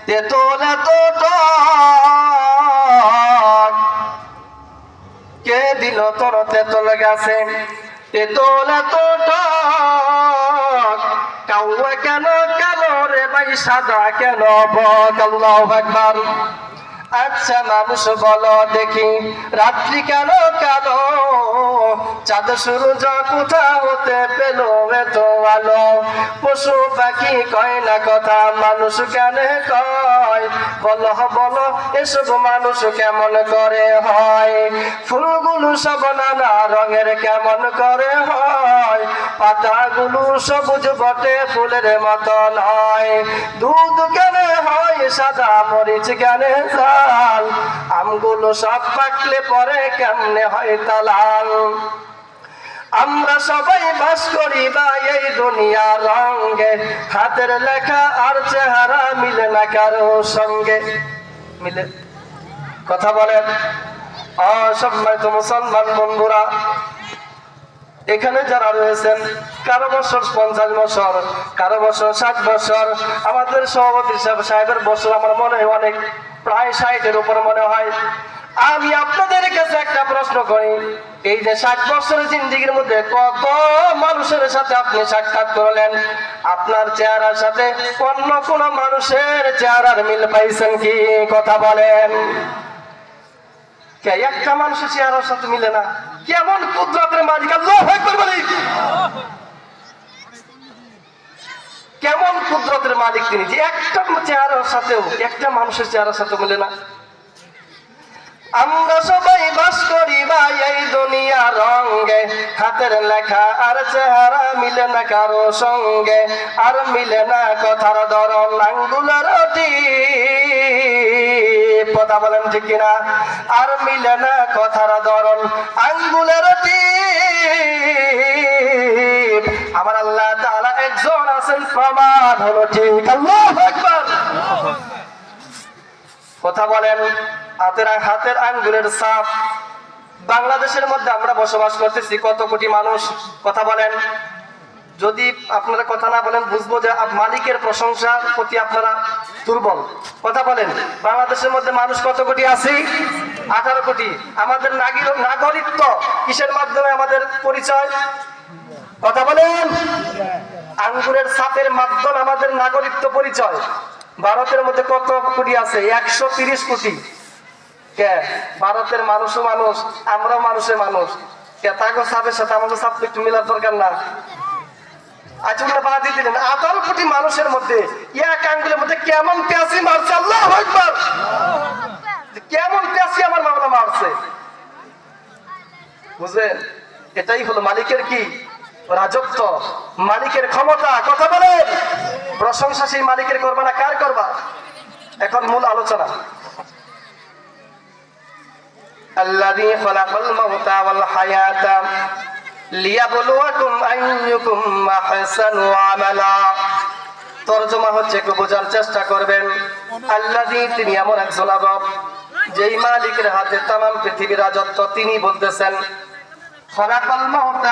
তেঁতুল এত টক, কে দিল তোর তেঁতুল গাছে? তেঁতুল এত টক, কাউয়া কেন কালো রে ভাই সাদা কেন বক? আল্লাহু আকবার। আচ্ছা মানুষ বলো দেখি, রাত্রি কেন কালো? চাঁদ সূর্য কোথা হতে পেল এত আলো? পশু পাখি কয় না কথা, মানুষ কেন কয়? বলো বলো এসব মানুষ কেমন করে হয়? ফুলগুলো সব নানা রঙের কেমন করে হয়? পাতাগুলো সবুজ বটে ফুলের মতো নয়। দুধ কেন হয় সাদা, মরিচ কেন লাল? আমগুলো সব পাকলে পরে কেমনে হয় তা লাল? আমরা সবাই বাস করি বা এই দুনিয়ার রঙে, হাতের লেখা আর চেহারা মিলে না কারো সঙ্গে। মিলে? কথা বলেন। সম্মানিত মুসলমান বন্ধুরা, এখানে যারা রয়েছেন, কারো বছর 50 বছর, কারো বছর 60 বছর। আমাদের সভাপতি সাহেবের বছর আমার মনে হয় অনেক, প্রায় 60-এর উপরে মনে হয়। আমি আপনাদের কাছে একটা প্রশ্ন করি, এই যে 60 বছরের জিন্দেগির মধ্যে কত মানুষের সাথে আপনি সাক্ষাৎ করলেন? আপনার চেহারার সাথে অন্য কোন মানুষের চেহারার মিল পাইছেন কি? কথা বলেন। একটা মানুষের চেহারার সাথে মিলে না। কেমন কুদরতের মালিক আল্লাহু আকবার বলি। কেমন কুদরতের মালিক তিনি, যে একটা চেহারার সাথেও, একটা মানুষের চেহারার সাথে মিলে না। আমরা সবাই বাস করি ভাই এই দুনিয়ার রঙে, হাতের লেখা আর চেহারা মিলে না কারো সঙ্গে। আর মিলে না কথার ধরন, আঙ্গুলের টিপ। কথা বলেন ঠিক কিনা? আর মিলে না কথার ধরন, আঙ্গুলের টিপ। আমার আল্লাহ তাআলা একজন আছেন, প্রমাণ হলো ঠিক। আল্লাহু আকবার। কথা বলেন। হাতের আঙ্গুলের ছাপ। বাংলাদেশের মধ্যে আমরা বসবাস করতেছি কত কোটি মানুষ? কথা বলেন। যদি আপনারা কথা না বলেন বুঝবো যে মালিকের প্রশংসার প্রতি আপনারা দুর্বল। কথা বলেন। বাংলাদেশের মধ্যে মানুষ কত কোটি আছে? 18 কোটি। আমাদের নাগরিকত্ব কিসের মাধ্যমে আমাদের পরিচয়? কথা বলেন। আঙ্গুলের ছাপের মাধ্যমে আমাদের নাগরিকত্ব পরিচয়। ভারতের মধ্যে কত কোটি আছে? 130 কোটি। কে ভারতের মানুষও মানুষ, আমরাও মানুষের মানুষ। কে তাকে ছাপের সাথে আমাদের ছাপ একটু মিলার দরকার না? আচ্ছা বাদ দিয়ে দিলেন। 18 কোটি মানুষের মধ্যে এক আঙ্গুলের মধ্যে কেমন পেঁচি মারছে? আল্লাহু আকবার। কেমন পেঁচি আমার মামলা মারছে, বুঝলেন? এটাই হলো মালিকের কি রাজত্ব, মালিকের ক্ষমতা। কথা বলেন। প্রশংসা সেই মালিকের করবা না কার করবা? এখন মূল আলোচনা। আল্লাযী খালাকাল মাউতা ওয়াল হায়াতা লিয়াবলুয়াকুম আইয়ুকুম আহসানু আমালা। তরজমা হচ্ছে, একটু বোঝার চেষ্টা করবেন। আল্লাযী, তিনি এমন একজন রব যেই মালিকের হাতে তামাম পৃথিবীর রাজত্ব। তিনি বলতেছেন খালাকাল মাউতা